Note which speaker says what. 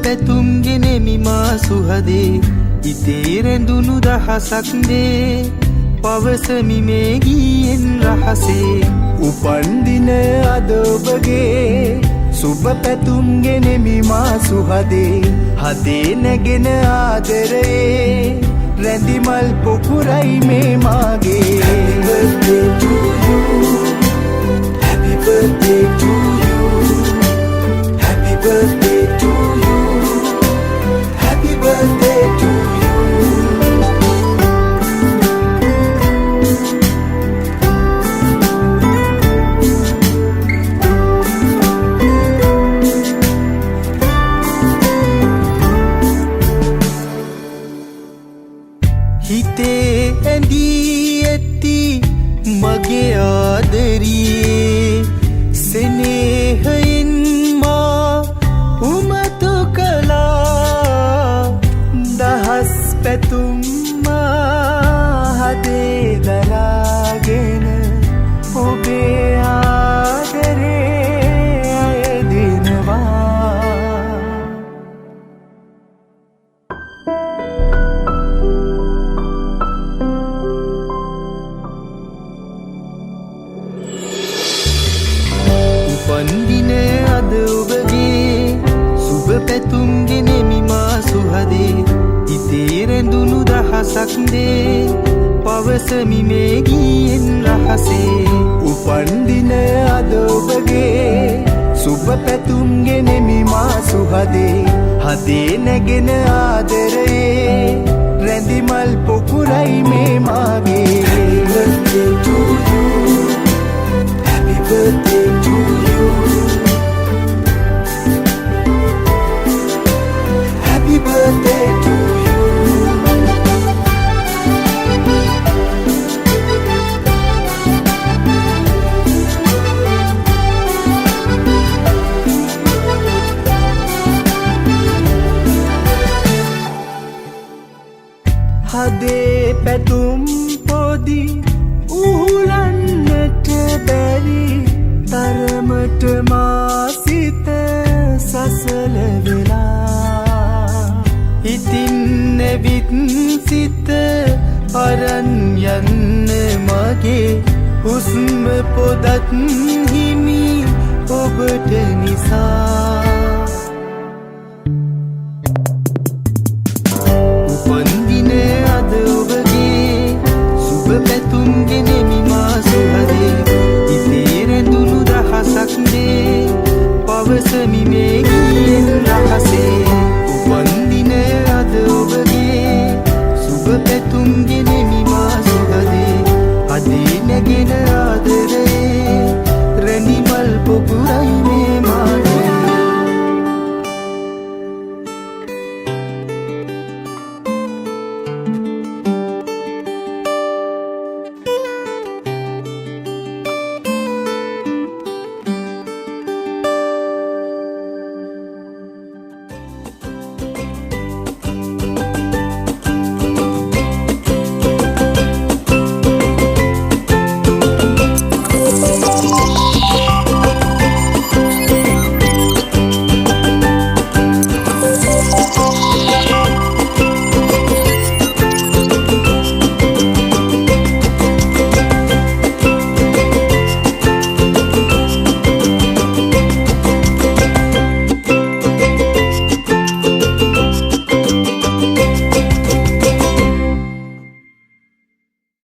Speaker 1: පැතුම් ගෙනෙමි මා සුහදේ ඉතේ රැඳුණු දහසක් දේ පවසමි මේ ගීයෙන් රහසේ
Speaker 2: උපන්දින අද ඔබගේ සුබ පැතුම් ගෙනෙමි මා සුහදේ හදේ නැගෙන ආදරේ රැඳිමල් පොකුරයි මේ මාගේ Happy birthday to you Happy birthday to you Happy birthday to you
Speaker 1: හිතේ ඇඳී ඇති මගේ ආදරියේ සෙනෙහයෙන් මා උමතු කළා දහස් පැතුම් මා හදේ දරාගෙන ඔබේ ආදරේ අයදිනවා උපන්දින අද ඔබගේ සුබ පැතුම් ගෙනෙමි මා සුහදේ ඉතේ රැඳුණු දහසක් දේ පවසමි මේ ගීයෙන් රහසේ
Speaker 2: උපන්දින අද ඔබගේ සුබ පැතුම් ගෙනෙමි මා සුහදේ හදේ නැගෙන ආදරේ රැඳිමල් පොකුරයි මේ මාගේ Happy birthday to you Happy birthday to you
Speaker 1: හදේ පැතුම් පොදි උහුලන්නට බැරි තරමට මා සිත සසල වෙලා ඉතින් නැවිත් සිත අරන් යන්න මගේ හුස්ම පොදත් හිමි ඔබට නිසා උපන්දින අද ඔබගේ සුබ පැතුම් ගෙනෙමි මා සුහදේ ඉතේ රැඳුණු දහසක් දේ පවසමි මේ ගීයෙන් රහසේ උපන්දින අද ඔබගේ සුබ පැතුම් ගෙනෙමි මා සුහදේ හදේ නැගෙන ආදරේ